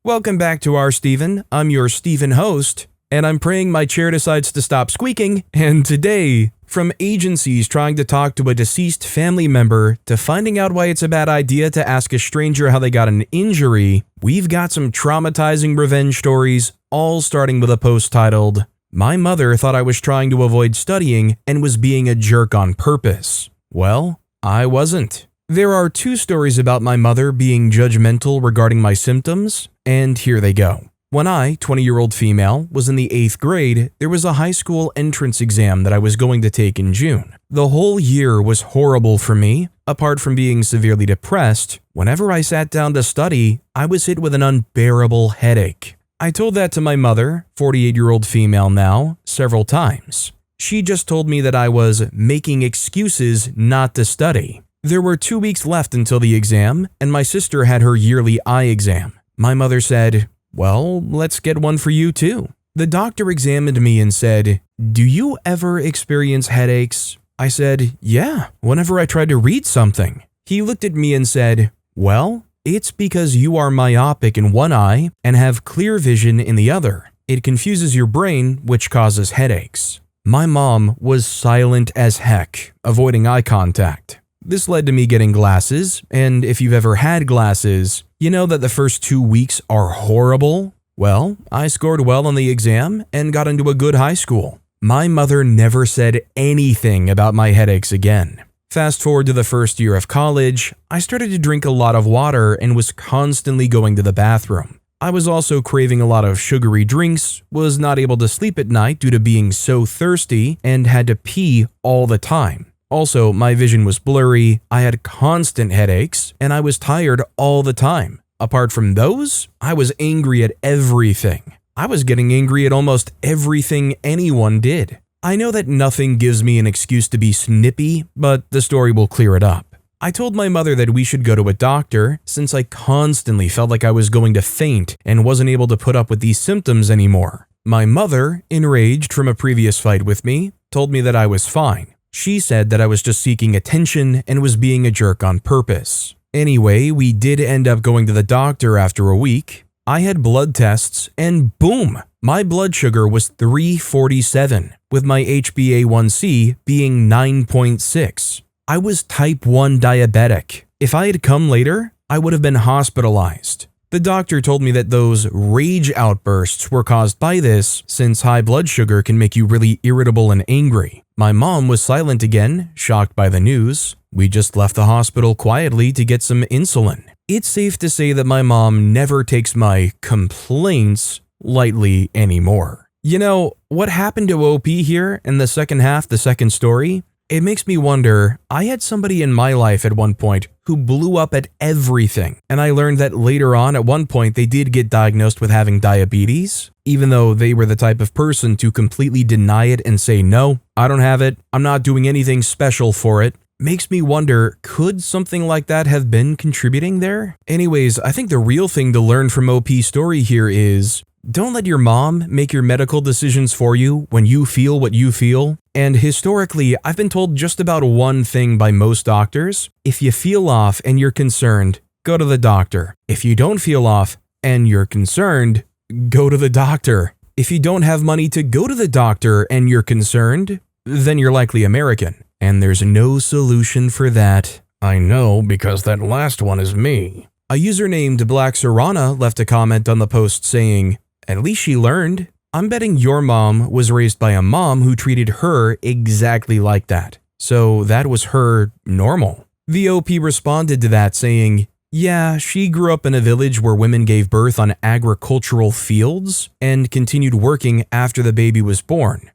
Welcome back to our Steven. I'm your Steven host, and I'm praying my chair decides to stop squeaking. And today, from agencies trying to talk to a deceased family member to finding out why it's a bad idea to ask a stranger how they got an injury, we've got some traumatizing revenge stories, all starting with a post titled, "My mother thought I was trying to avoid studying and was being a jerk on purpose." Well, I wasn't. There are two stories about my mother being judgmental regarding my symptoms, and here they go. When I, 20-year-old female, was in the 8th grade, there was a high school entrance exam that I was going to take in June. The whole year was horrible for me. Apart from being severely depressed, whenever I sat down to study, I was hit with an unbearable headache. I told that to my mother, 48-year-old female now, several times. She just told me that I was making excuses not to study. There were 2 weeks left until the exam, and my sister had her yearly eye exam. My mother said, "Well, let's get one for you too." The doctor examined me and said, "Do you ever experience headaches?" I said, "Yeah, whenever I try to read something." He looked at me and said, "Well, it's because you are myopic in one eye and have clear vision in the other. It confuses your brain, which causes headaches." My mom was silent as heck, avoiding eye contact. This led to me getting glasses, and if you've ever had glasses, you know that the first 2 weeks are horrible. Well, I scored well on the exam and got into a good high school. My mother never said anything about my headaches again. Fast forward to the first year of college, I started to drink a lot of water and was constantly going to the bathroom. I was also craving a lot of sugary drinks, was not able to sleep at night due to being so thirsty, and had to pee all the time. Also, my vision was blurry, I had constant headaches, and I was tired all the time. Apart from those, I was angry at everything. I was getting angry at almost everything anyone did. I know that nothing gives me an excuse to be snippy, but the story will clear it up. I told my mother that we should go to a doctor since I constantly felt like I was going to faint and wasn't able to put up with these symptoms anymore. My mother, enraged from a previous fight with me, told me that I was fine. She said that I was just seeking attention and was being a jerk on purpose. Anyway, we did end up going to the doctor after a week. I had blood tests and boom, my blood sugar was 347, with my HbA1c being 9.6. I was type 1 diabetic. If I had come later, I would have been hospitalized. The doctor told me that those rage outbursts were caused by this, since high blood sugar can make you really irritable and angry. My mom was silent again, shocked by the news. We just left the hospital quietly to get some insulin. It's safe to say that my mom never takes my complaints lightly anymore. You know, what happened to OP here in the second half, the second story? It makes me wonder, I had somebody in my life at one point who blew up at everything, and I learned that later on at one point they did get diagnosed with having diabetes, even though they were the type of person to completely deny it and say, "No, I don't have it, I'm not doing anything special for it." Makes me wonder, could something like that have been contributing there? Anyways, I think the real thing to learn from OP's story here is, don't let your mom make your medical decisions for you when you feel what you feel. And historically, I've been told just about one thing by most doctors. If you feel off and you're concerned, go to the doctor. If you don't feel off and you're concerned, go to the doctor. If you don't have money to go to the doctor and you're concerned, then you're likely American. And there's no solution for that. I know, because that last one is me. A user named Black Serana left a comment on the post saying, "At least she learned. I'm betting your mom was raised by a mom who treated her exactly like that. So that was her normal." The OP responded to that saying, "Yeah, she grew up in a village where women gave birth on agricultural fields and continued working after the baby was born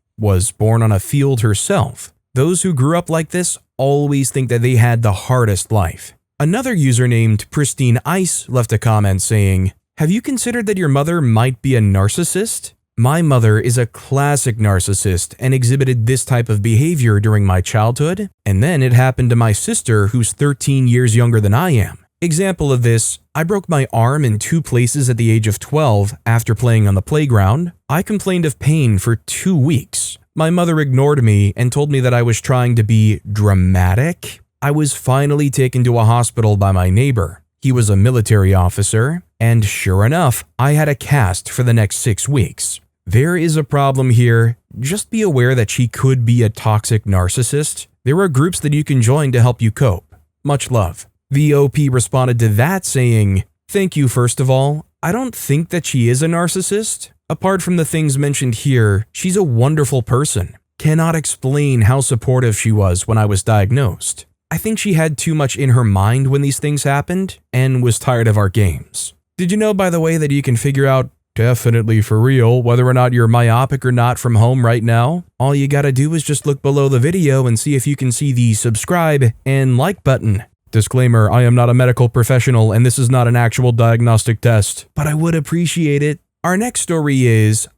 on a field herself. Those who grew up like this always think that they had the hardest life." Another user named Pristine Ice left a comment saying, "Have you considered that your mother might be a narcissist? My mother is a classic narcissist and exhibited this type of behavior during my childhood, and then it happened to my sister who's 13 years younger than I am. Example of this, I broke my arm in 2 places at the age of 12 after playing on the playground. I complained of pain for 2 weeks. My mother ignored me and told me that I was trying to be dramatic. I was finally taken to a hospital by my neighbor. He was a military officer. And sure enough, I had a cast for the next 6 weeks. There is a problem here. Just be aware that she could be a toxic narcissist. There are groups that you can join to help you cope. Much love. The OP responded to that saying, "Thank you first of all. I don't think that she is a narcissist. Apart from the things mentioned here, she's a wonderful person. Cannot explain how supportive she was when I was diagnosed. I think she had too much in her mind when these things happened and was tired of our games. Did you know, by the way, that you can figure out definitely for real whether or not you're myopic or not from home right now? All you gotta do is just look below the video and see if you can see the subscribe and like button. Disclaimer, I am not a medical professional and this is not an actual diagnostic test, but I would appreciate it." Our next story is,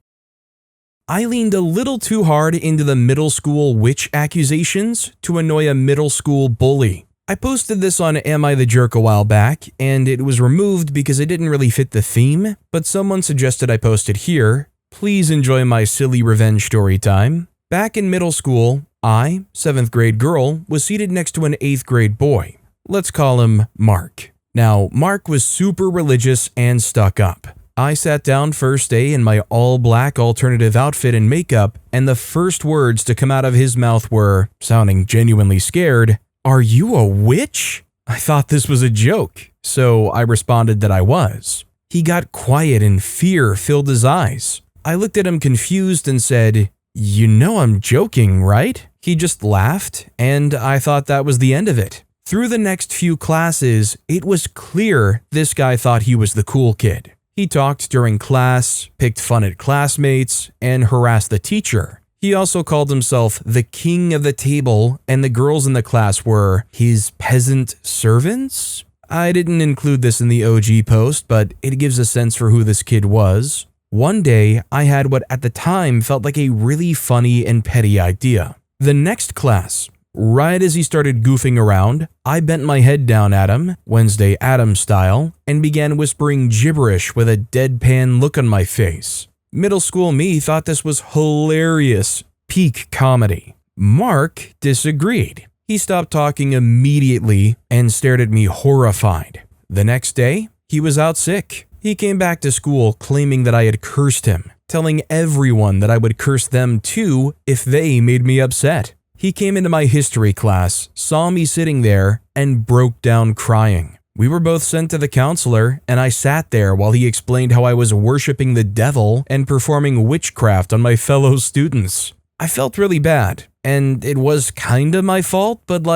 I leaned a little too hard into the middle school witch accusations to annoy a middle school bully. I posted this on Am I the Jerk a while back, and it was removed because it didn't really fit the theme, but someone suggested I post it here. Please enjoy my silly revenge story time. Back in middle school, I, 7th grade girl, was seated next to an 8th grade boy. Let's call him Mark. Now, Mark was super religious and stuck up. I sat down first day in my all-black alternative outfit and makeup, and the first words to come out of his mouth were, sounding genuinely scared, "Are you a witch?" I thought this was a joke, so I responded that I was. He got quiet and fear filled his eyes. I looked at him confused and said, "You know I'm joking, right?" He just laughed, and I thought that was the end of it. Through the next few classes, it was clear this guy thought he was the cool kid. He talked during class, picked fun at classmates, and harassed the teacher. He also called himself the king of the table, and the girls in the class were his peasant servants? I didn't include this in the OG post, but it gives a sense for who this kid was. One day, I had what at the time felt like a really funny and petty idea. The next class, right as he started goofing around, I bent my head down at him, Wednesday Addams style, and began whispering gibberish with a deadpan look on my face. Middle school me thought this was hilarious, peak comedy. Mark disagreed. He stopped talking immediately and stared at me horrified. The next day, he was out sick. He came back to school claiming that I had cursed him, telling everyone that I would curse them too if they made me upset. He came into my history class, saw me sitting there, and broke down crying. We were both sent to the counselor, and I sat there while he explained how I was worshiping the devil and performing witchcraft on my fellow students. I felt really bad, and it was kinda my fault, but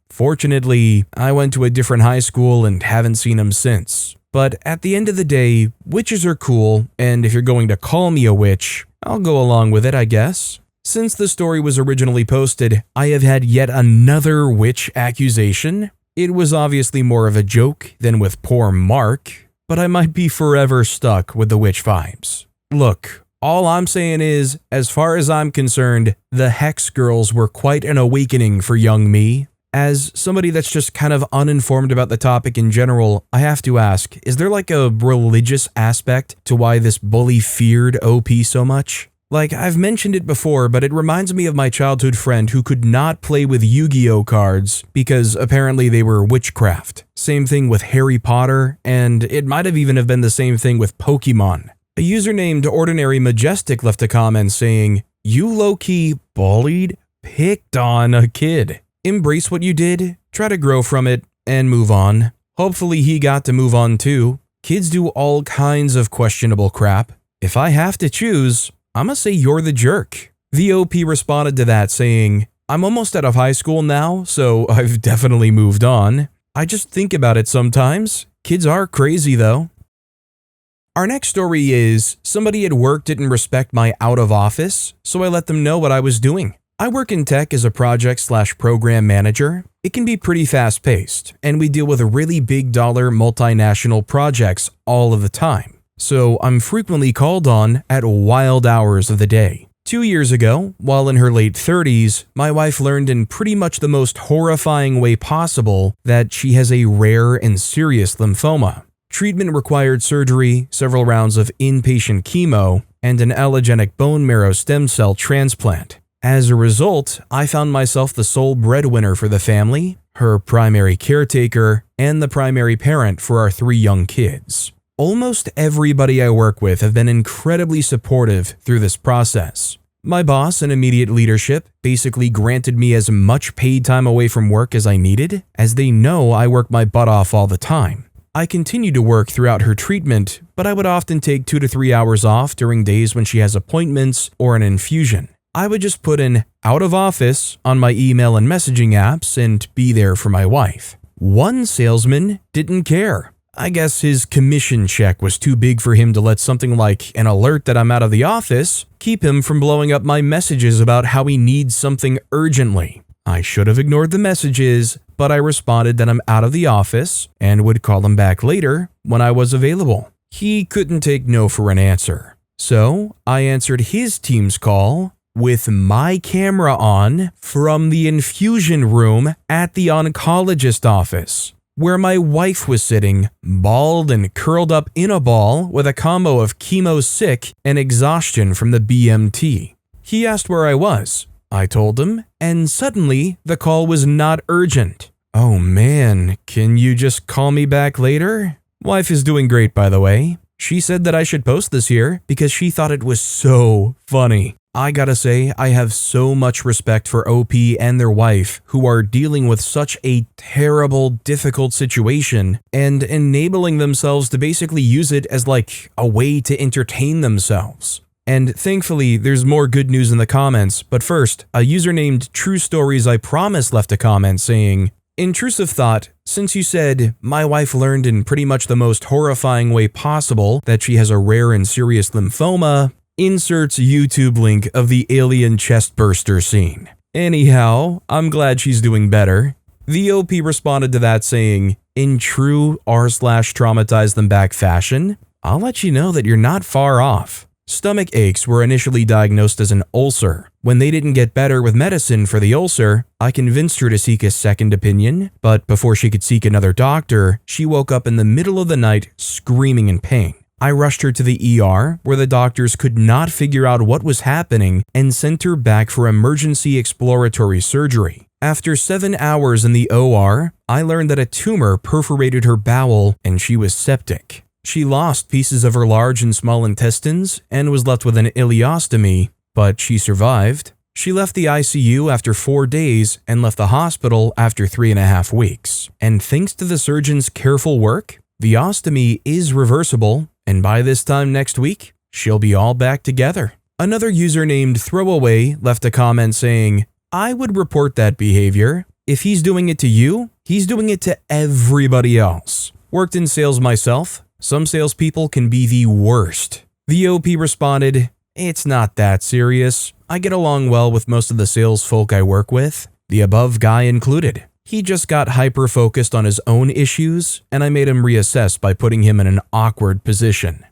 fortunately, I went to a different high school and haven't seen him since. But at the end of the day, witches are cool, and if you're going to call me a witch, I'll go along with it, I guess. Since the story was originally posted, I have had yet another witch accusation. It was obviously more of a joke than with poor Mark, but I might be forever stuck with the witch vibes. Look, all I'm saying is, as far as I'm concerned, the Hex girls were quite an awakening for young me. As somebody that's just kind of uninformed about the topic in general, I have to ask, is there a religious aspect to why this bully feared OP so much? I've mentioned it before, but it reminds me of my childhood friend who could not play with Yu-Gi-Oh cards because apparently they were witchcraft. Same thing with Harry Potter, and it might have even been the same thing with Pokemon. A user named Ordinary Majestic left a comment saying, "You low-key bullied, picked on a kid. Embrace what you did, try to grow from it, and move on." Hopefully he got to move on too. Kids do all kinds of questionable crap. If I have to choose, I'ma say you're the jerk. The OP responded to that saying, "I'm almost out of high school now, so I've definitely moved on. I just think about it sometimes. Kids are crazy though." Our next story is, somebody at work didn't respect my out of office, so I let them know what I was doing. I work in tech as a project/program manager. It can be pretty fast paced, and we deal with really big dollar multinational projects all of the time. So I'm frequently called on at wild hours of the day. 2 years ago, while in her late 30s, my wife learned in pretty much the most horrifying way possible that she has a rare and serious lymphoma. Treatment required surgery, several rounds of inpatient chemo, and an allogenic bone marrow stem cell transplant. As a result, I found myself the sole breadwinner for the family, her primary caretaker, and the primary parent for our 3 young kids. Almost everybody I work with have been incredibly supportive through this process. My boss and immediate leadership basically granted me as much paid time away from work as I needed, as they know I work my butt off all the time. I continued to work throughout her treatment, but I would often take 2 to 3 hours off during days when she has appointments or an infusion. I would just put in out of office on my email and messaging apps and be there for my wife. One salesman didn't care. I guess his commission check was too big for him to let something like an alert that I'm out of the office keep him from blowing up my messages about how he needs something urgently. I should have ignored the messages, but I responded that I'm out of the office and would call him back later when I was available. He couldn't take no for an answer. So I answered his team's call with my camera on from the infusion room at the oncologist office, where my wife was sitting, bald and curled up in a ball with a combo of chemo sick and exhaustion from the BMT. He asked where I was. I told him, and suddenly the call was not urgent. Oh man, can you just call me back later? Wife is doing great, by the way. She said that I should post this here because she thought it was so funny. I gotta say, I have so much respect for OP and their wife who are dealing with such a terrible, difficult situation and enabling themselves to basically use it as like a way to entertain themselves. And thankfully, there's more good news in the comments, but first, a user named True Stories I Promise left a comment saying, "Intrusive thought, since you said, my wife learned in pretty much the most horrifying way possible that she has a rare and serious lymphoma, inserts YouTube link of the alien chest burster scene. Anyhow, I'm glad she's doing better." The OP responded to that saying, "In true rSlash traumatizethemback fashion, I'll let you know that you're not far off. Stomach aches were initially diagnosed as an ulcer. When they didn't get better with medicine for the ulcer, I convinced her to seek a second opinion, but before she could seek another doctor, she woke up in the middle of the night screaming in pain. I rushed her to the ER, where the doctors could not figure out what was happening and sent her back for emergency exploratory surgery. After 7 hours in the OR, I learned that a tumor perforated her bowel and she was septic. She lost pieces of her large and small intestines and was left with an ileostomy, but she survived. She left the ICU after 4 days and left the hospital after 3.5 weeks. And thanks to the surgeon's careful work, the ostomy is reversible, and by this time next week, she'll be all back together." Another user named Throwaway left a comment saying, "I would report that behavior. If he's doing it to you, he's doing it to everybody else. Worked in sales myself. Some salespeople can be the worst." The OP responded, "It's not that serious. I get along well with most of the sales folk I work with, the above guy included. He just got hyper-focused on his own issues, and I made him reassess by putting him in an awkward position."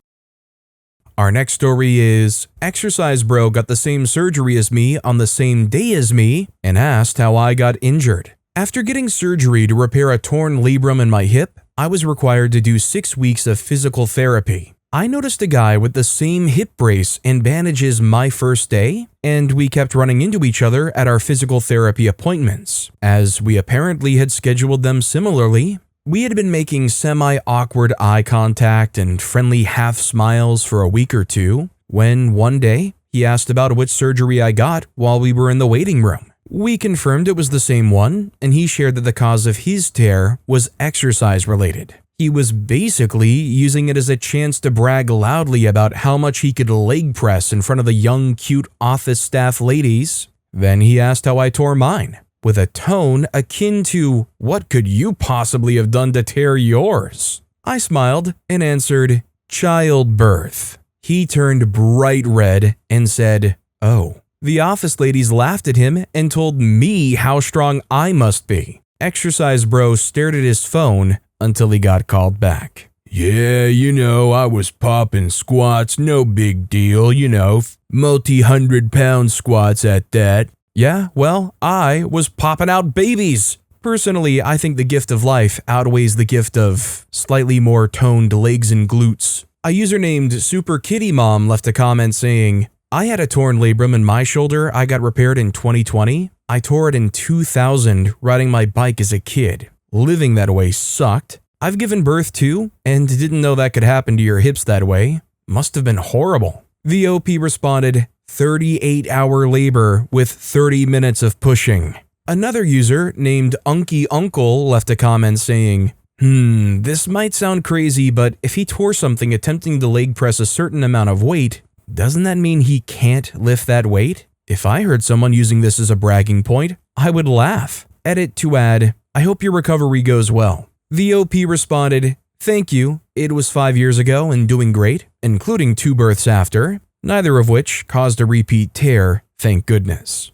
Our next story is, Exercise Bro got the same surgery as me on the same day as me and asked how I got injured. After getting surgery to repair a torn labrum in my hip, I was required to do 6 weeks of physical therapy. I noticed a guy with the same hip brace and bandages my first day, and we kept running into each other at our physical therapy appointments, as we apparently had scheduled them similarly. We had been making semi-awkward eye contact and friendly half smiles for a week or two, when one day, he asked about which surgery I got while we were in the waiting room. We confirmed it was the same one, and he shared that the cause of his tear was exercise-related. He was basically using it as a chance to brag loudly about how much he could leg press in front of the young, cute office staff ladies. Then he asked how I tore mine, with a tone akin to, "What could you possibly have done to tear yours?" I smiled and answered, "Childbirth." He turned bright red and said, "Oh." The office ladies laughed at him and told me how strong I must be. Exercise Bro stared at his phone until he got called back. "Yeah, I was popping squats, no big deal, multi-100-pound squats at that." Yeah, well, I was popping out babies. Personally, I think the gift of life outweighs the gift of slightly more toned legs and glutes. A user named Super Kitty Mom left a comment saying, "I had a torn labrum in my shoulder I got repaired in 2020. I tore it in 2000 riding my bike as a kid. Living that way sucked. I've given birth too, and didn't know that could happen to your hips that way. Must have been horrible. The OP responded, 38-hour labor with 30 minutes of pushing. Another user named Unky Uncle left a comment saying, this might sound crazy, but if he tore something attempting to leg press a certain amount of weight, doesn't that mean he can't lift that weight? If I heard someone using this as a bragging point, I would laugh. Edit to add, I hope your recovery goes well. The OP responded, thank you, it was 5 years ago and doing great, including 2 births after, neither of which caused a repeat tear, thank goodness.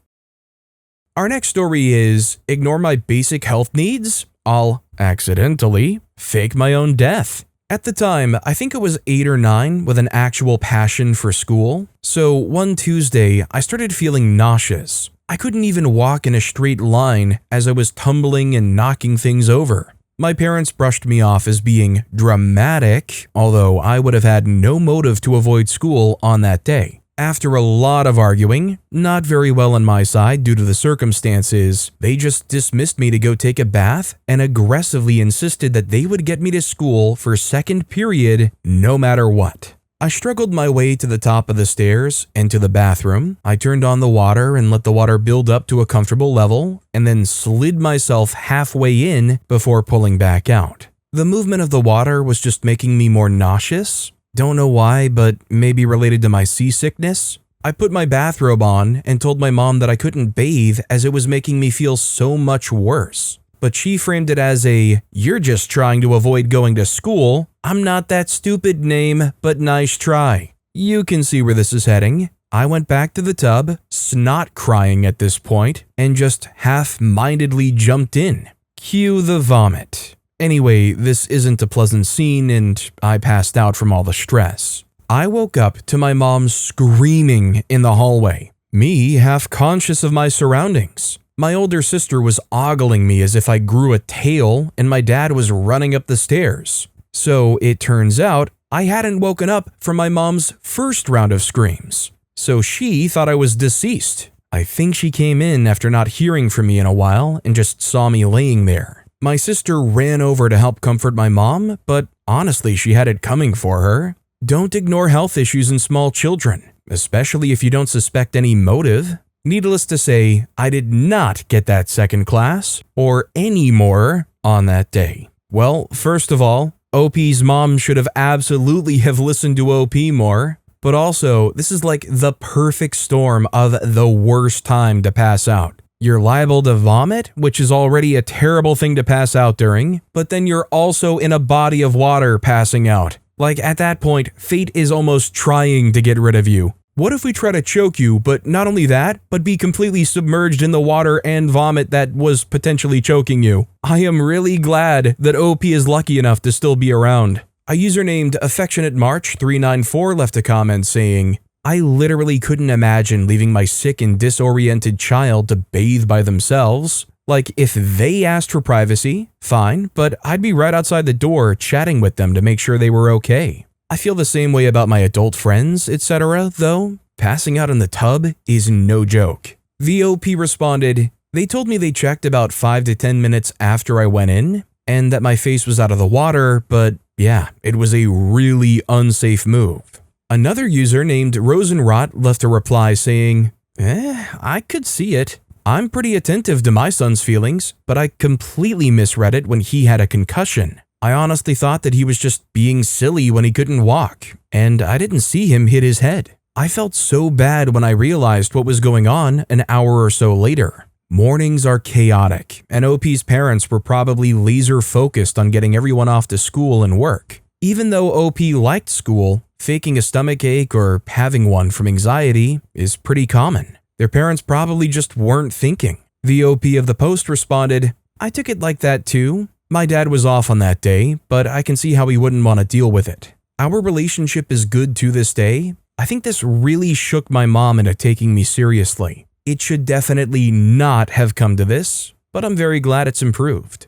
Our next story is, ignore my basic health needs? I'll accidentally fake my own death. At the time, I think it was 8 or 9 with an actual passion for school. So one Tuesday, I started feeling nauseous. I couldn't even walk in a straight line as I was tumbling and knocking things over. My parents brushed me off as being dramatic, although I would have had no motive to avoid school on that day. After a lot of arguing, not very well on my side due to the circumstances, they just dismissed me to go take a bath and aggressively insisted that they would get me to school for second period no matter what. I struggled my way to the top of the stairs and to the bathroom. I turned on the water and let the water build up to a comfortable level and then slid myself halfway in before pulling back out. The movement of the water was just making me more nauseous. Don't know why, but maybe related to my seasickness. I put my bathrobe on and told my mom that I couldn't bathe as it was making me feel so much worse. But she framed it as a, you're just trying to avoid going to school. I'm not that stupid name, but nice try. You can see where this is heading. I went back to the tub, snot crying at this point, and just half-mindedly jumped in. Cue the vomit. Anyway, this isn't a pleasant scene and I passed out from all the stress. I woke up to my mom screaming in the hallway, me half conscious of my surroundings. My older sister was ogling me as if I grew a tail and my dad was running up the stairs. So it turns out I hadn't woken up from my mom's first round of screams. So she thought I was deceased. I think she came in after not hearing from me in a while and just saw me laying there. My sister ran over to help comfort my mom, but honestly, she had it coming for her. Don't ignore health issues in small children, especially if you don't suspect any motive. Needless to say, I did not get that second class, or any more, on that day. Well, first of all, OP's mom should have absolutely have listened to OP more, but also, this is like the perfect storm of the worst time to pass out. You're liable to vomit, which is already a terrible thing to pass out during, but then you're also in a body of water passing out. Like at that point, fate is almost trying to get rid of you. What if we try to choke you, but not only that, but be completely submerged in the water and vomit that was potentially choking you? I am really glad that OP is lucky enough to still be around. A user named AffectionateMarch394 left a comment saying, I literally couldn't imagine leaving my sick and disoriented child to bathe by themselves. Like, if they asked for privacy, fine, but I'd be right outside the door chatting with them to make sure they were okay. I feel the same way about my adult friends, etc., though. Passing out in the tub is no joke. The OP responded, they told me they checked about 5 to 10 minutes after I went in, and that my face was out of the water, but yeah, it was a really unsafe move. Another user named Rosenrot left a reply saying, I could see it. I'm pretty attentive to my son's feelings, but I completely misread it when he had a concussion. I honestly thought that he was just being silly when he couldn't walk, and I didn't see him hit his head. I felt so bad when I realized what was going on an hour or so later. Mornings are chaotic, and OP's parents were probably laser focused on getting everyone off to school and work. Even though OP liked school, faking a stomachache or having one from anxiety is pretty common. Their parents probably just weren't thinking. The OP of the post responded, I took it like that too. My dad was off on that day, but I can see how he wouldn't want to deal with it. Our relationship is good to this day. I think this really shook my mom into taking me seriously. It should definitely not have come to this, but I'm very glad it's improved.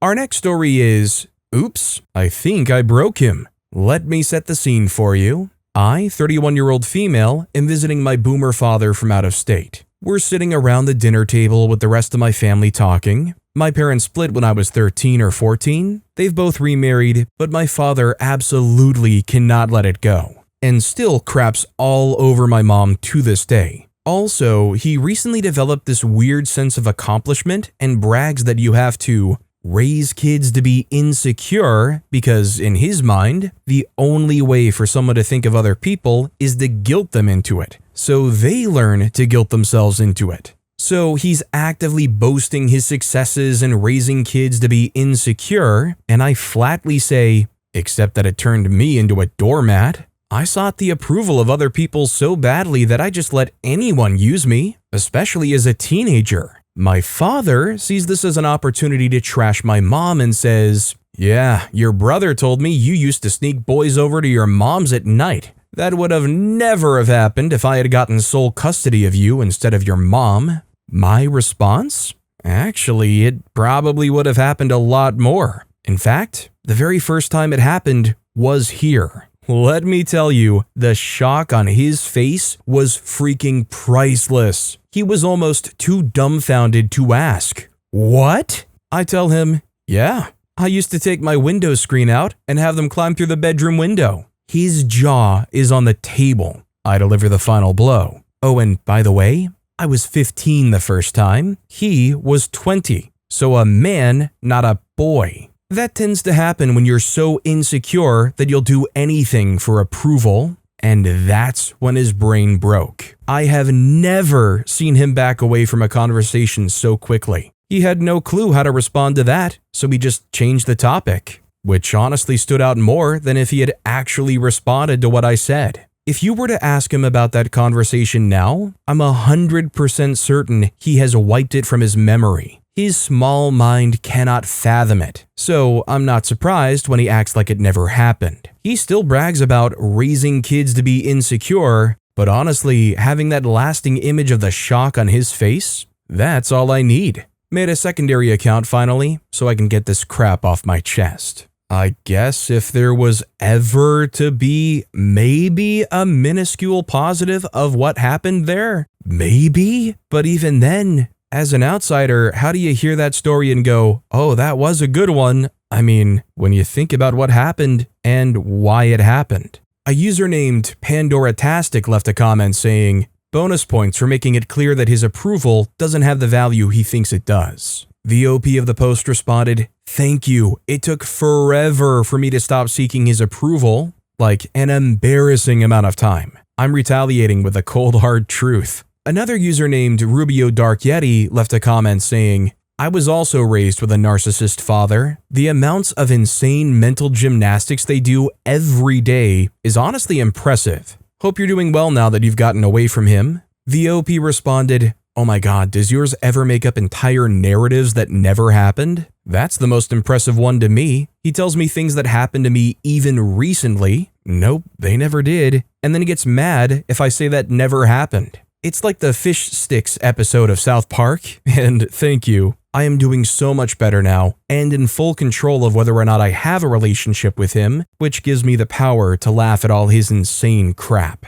Our next story is, oops, I think I broke him. Let me set the scene for you. I, 31-year-old female, am visiting my boomer father from out of state. We're sitting around the dinner table with the rest of my family talking. My parents split when I was 13 or 14. They've both remarried, but my father absolutely cannot let it go, and still craps all over my mom to this day. Also, he recently developed this weird sense of accomplishment and brags that you have to raise kids to be insecure because, in his mind, the only way for someone to think of other people is to guilt them into it, so they learn to guilt themselves into it. So he's actively boasting his successes and raising kids to be insecure, and I flatly say, except that it turned me into a doormat. I sought the approval of other people so badly that I just let anyone use me, especially as a teenager. My father sees this as an opportunity to trash my mom and says, "Yeah, your brother told me you used to sneak boys over to your mom's at night. That would have never have happened if I had gotten sole custody of you instead of your mom." My response? Actually, it probably would have happened a lot more. In fact, the very first time it happened was here. Let me tell you, the shock on his face was freaking priceless. He was almost too dumbfounded to ask, "What?" I tell him, "Yeah, I used to take my window screen out and have them climb through the bedroom window." His jaw is on the table. I deliver the final blow. Oh, and by the way, I was 15 the first time. He was 20. So a man, not a boy. That tends to happen when you're so insecure that you'll do anything for approval, and that's when his brain broke. I have never seen him back away from a conversation so quickly. He had no clue how to respond to that, so he just changed the topic, which honestly stood out more than if he had actually responded to what I said. If you were to ask him about that conversation now, I'm 100% certain he has wiped it from his memory. His small mind cannot fathom it, so I'm not surprised when he acts like it never happened. He still brags about raising kids to be insecure, but honestly, having that lasting image of the shock on his face, that's all I need. Made a secondary account finally, so I can get this crap off my chest. I guess if there was ever to be maybe a minuscule positive of what happened there, maybe, but even then, as an outsider, how do you hear that story and go, "Oh, that was a good one"? I mean, when you think about what happened and why it happened. A user named Pandoratastic left a comment saying, "Bonus points for making it clear that his approval doesn't have the value he thinks it does." The OP of the post responded, "Thank you. It took forever for me to stop seeking his approval, like an embarrassing amount of time. I'm retaliating with the cold hard truth." Another user named Rubio Dark Yeti left a comment saying, "I was also raised with a narcissist father. The amounts of insane mental gymnastics they do every day is honestly impressive. Hope you're doing well now that you've gotten away from him." The OP responded, "Oh my god, does yours ever make up entire narratives that never happened? That's the most impressive one to me. He tells me things that happened to me even recently. Nope, they never did. And then he gets mad if I say that never happened. It's like the fish sticks episode of South Park, and thank you. I am doing so much better now, and in full control of whether or not I have a relationship with him, which gives me the power to laugh at all his insane crap."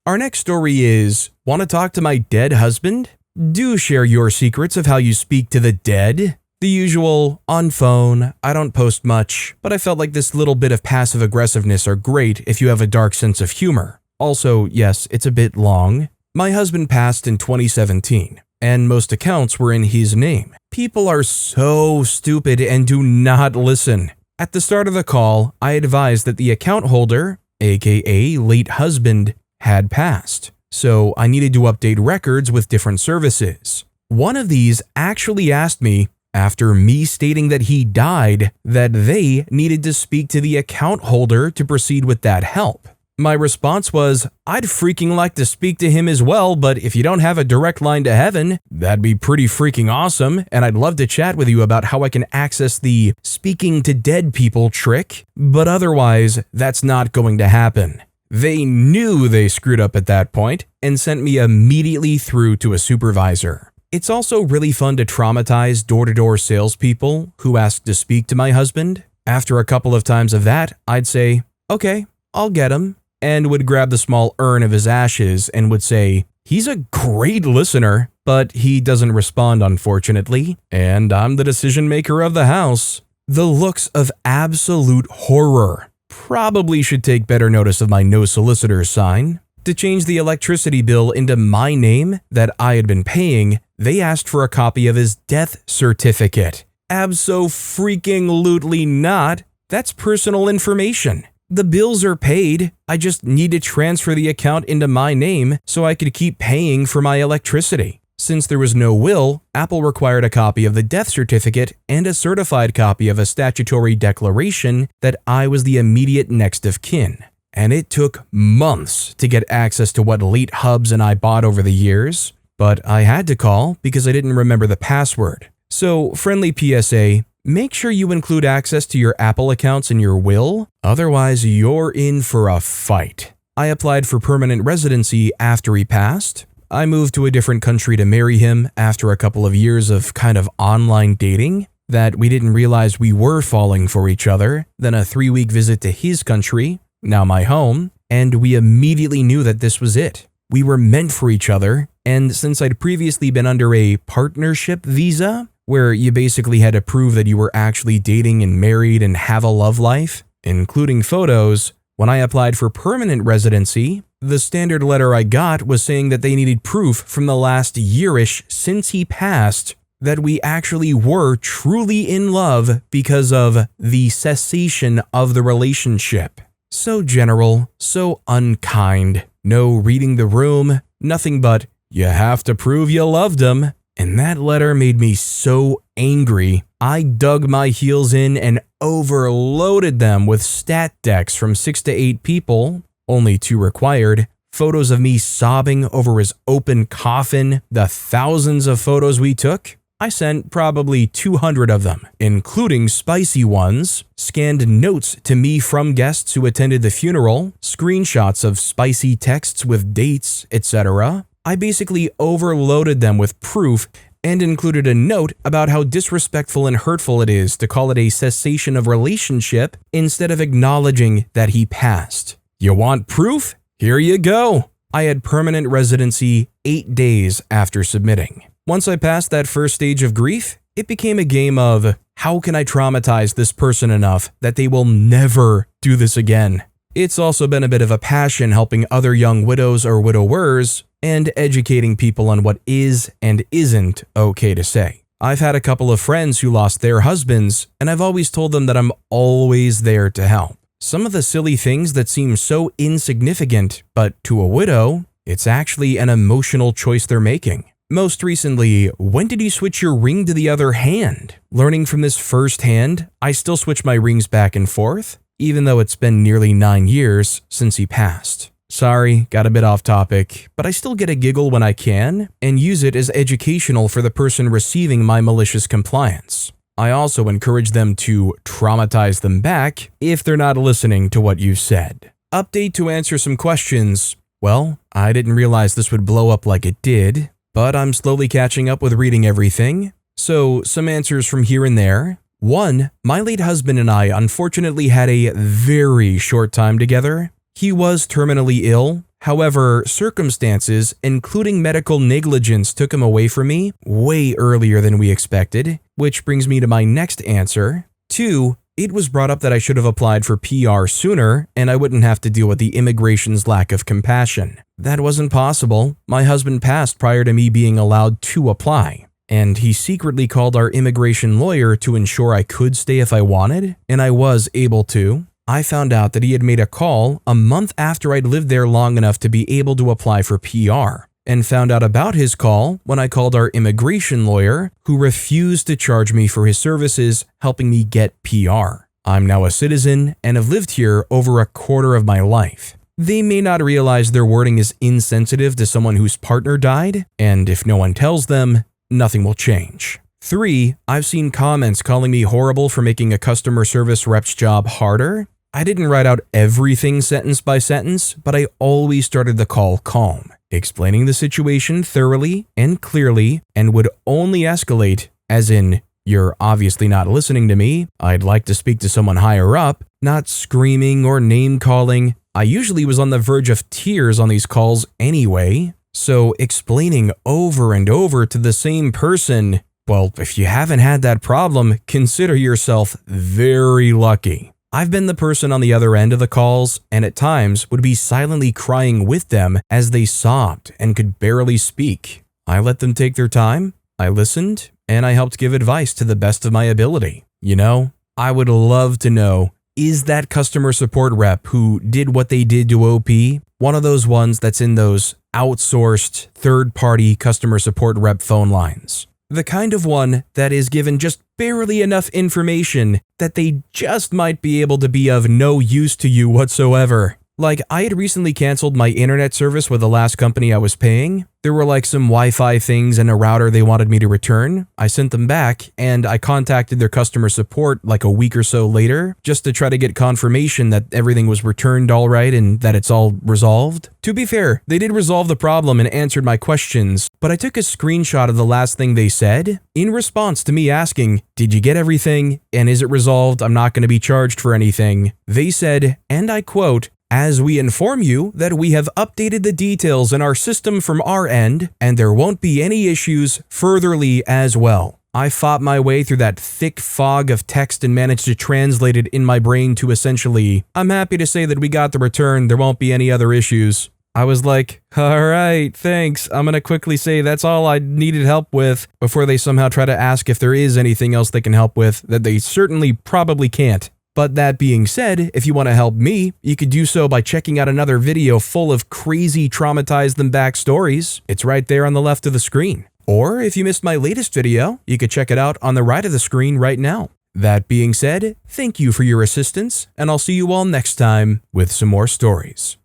Our next story is, "Want to talk to my dead husband? Do share your secrets of how you speak to the dead." The usual, on phone, I don't post much, but I felt like this little bit of passive aggressiveness are great if you have a dark sense of humor. Also, yes, it's a bit long. My husband passed in 2017, and most accounts were in his name. People are so stupid and do not listen. At the start of the call, I advised that the account holder, aka late husband, had passed, so I needed to update records with different services. One of these actually asked me, after me stating that he died, that they needed to speak to the account holder to proceed with that help. My response was, "I'd freaking like to speak to him as well, but if you don't have a direct line to heaven, that'd be pretty freaking awesome, and I'd love to chat with you about how I can access the speaking to dead people trick, but otherwise, that's not going to happen." They knew they screwed up at that point and sent me immediately through to a supervisor. It's also really fun to traumatize door-to-door salespeople who ask to speak to my husband. After a couple of times of that, I'd say, "Okay, I'll get him," and would grab the small urn of his ashes and would say, He's a great listener, but he doesn't respond unfortunately, and I'm the decision maker of the house. The looks of absolute horror. Probably should take better notice of my no solicitor sign. To change the electricity bill into my name that I had been paying, they asked for a copy of his death certificate. Abso-freaking-lutely not. That's personal information. The bills are paid. I just need to transfer the account into my name so I could keep paying for my electricity. Since there was no will, Apple required a copy of the death certificate and a certified copy of a statutory declaration that I was the immediate next of kin. And it took months to get access to what late hubs and I bought over the years, but I had to call because I didn't remember the password. So, friendly PSA, make sure you include access to your Apple accounts in your will, otherwise you're in for a fight. I applied for permanent residency after he passed. I moved to a different country to marry him after a couple of years of kind of online dating that we didn't realize we were falling for each other, then a 3-week visit to his country, now my home, and we immediately knew that this was it. We were meant for each other, and since I'd previously been under a partnership visa, where you basically had to prove that you were actually dating and married and have a love life, including photos, when I applied for permanent residency, the standard letter I got was saying that they needed proof from the last yearish since he passed that we actually were truly in love because of the cessation of the relationship. So general, so unkind, no reading the room, nothing but, you have to prove you loved him. And that letter made me so angry, I dug my heels in and overloaded them with stat decks from 6 to 8 people, only 2 required, photos of me sobbing over his open coffin, the thousands of photos we took. I sent probably 200 of them, including spicy ones, scanned notes to me from guests who attended the funeral, screenshots of spicy texts with dates, etc. I basically overloaded them with proof and included a note about how disrespectful and hurtful it is to call it a cessation of relationship instead of acknowledging that he passed. You want proof? Here you go. I had permanent residency 8 days after submitting. Once I passed that first stage of grief, it became a game of, how can I traumatize this person enough that they will never do this again? It's also been a bit of a passion helping other young widows or widowers and educating people on what is and isn't okay to say. I've had a couple of friends who lost their husbands, and I've always told them that I'm always there to help. Some of the silly things that seem so insignificant, but to a widow, it's actually an emotional choice they're making. Most recently, when did you switch your ring to the other hand? Learning from this firsthand, I still switch my rings back and forth, even though it's been nearly 9 years since he passed. Sorry, got a bit off topic, but I still get a giggle when I can and use it as educational for the person receiving my malicious compliance. I also encourage them to traumatize them back if they're not listening to what you've said. Update to answer some questions. Well, I didn't realize this would blow up like it did, but I'm slowly catching up with reading everything. So, some answers from here and there. 1. My late husband and I unfortunately had a very short time together. He was terminally ill. However, circumstances, including medical negligence, took him away from me way earlier than we expected, which brings me to my next answer. 2. It was brought up that I should have applied for PR sooner and I wouldn't have to deal with the immigration's lack of compassion. That wasn't possible. My husband passed prior to me being allowed to apply, and he secretly called our immigration lawyer to ensure I could stay if I wanted, and I was able to. I found out that he had made a call a month after I'd lived there long enough to be able to apply for PR, and found out about his call when I called our immigration lawyer, who refused to charge me for his services helping me get PR. I'm now a citizen and have lived here over a quarter of my life. They may not realize their wording is insensitive to someone whose partner died, and if no one tells them, nothing will change. 3. I've seen comments calling me horrible for making a customer service rep's job harder. I didn't write out everything sentence by sentence, but I always started the call calm, explaining the situation thoroughly and clearly, and would only escalate, as in, you're obviously not listening to me, I'd like to speak to someone higher up, not screaming or name calling. I usually was on the verge of tears on these calls anyway. So explaining over and over to the same person, well, if you haven't had that problem, consider yourself very lucky. I've been the person on the other end of the calls and at times would be silently crying with them as they sobbed and could barely speak. I let them take their time, I listened, and I helped give advice to the best of my ability. You know, I would love to know, is that customer support rep who did what they did to OP one of those ones that's in those outsourced third-party customer support rep phone lines? The kind of one that is given just barely enough information that they just might be able to be of no use to you whatsoever. Like, I had recently canceled my internet service with the last company I was paying. There were like some Wi-Fi things and a router they wanted me to return. I sent them back and I contacted their customer support like a week or so later just to try to get confirmation that everything was returned all right and that it's all resolved. To be fair, they did resolve the problem and answered my questions, but I took a screenshot of the last thing they said in response to me asking, "Did you get everything? And is it resolved? I'm not going to be charged for anything." They said, and I quote, "As we inform you that we have updated the details in our system from our end, and there won't be any issues furtherly as well." I fought my way through that thick fog of text and managed to translate it in my brain to essentially, "I'm happy to say that we got the return, there won't be any other issues." I was like, "Alright, thanks. I'm gonna quickly say that's all I needed help with," before they somehow try to ask if there is anything else they can help with that they certainly probably can't. But that being said, if you want to help me, you could do so by checking out another video full of crazy traumatizethemback stories. It's right there on the left of the screen. Or if you missed my latest video, you could check it out on the right of the screen right now. That being said, thank you for your assistance, and I'll see you all next time with some more stories.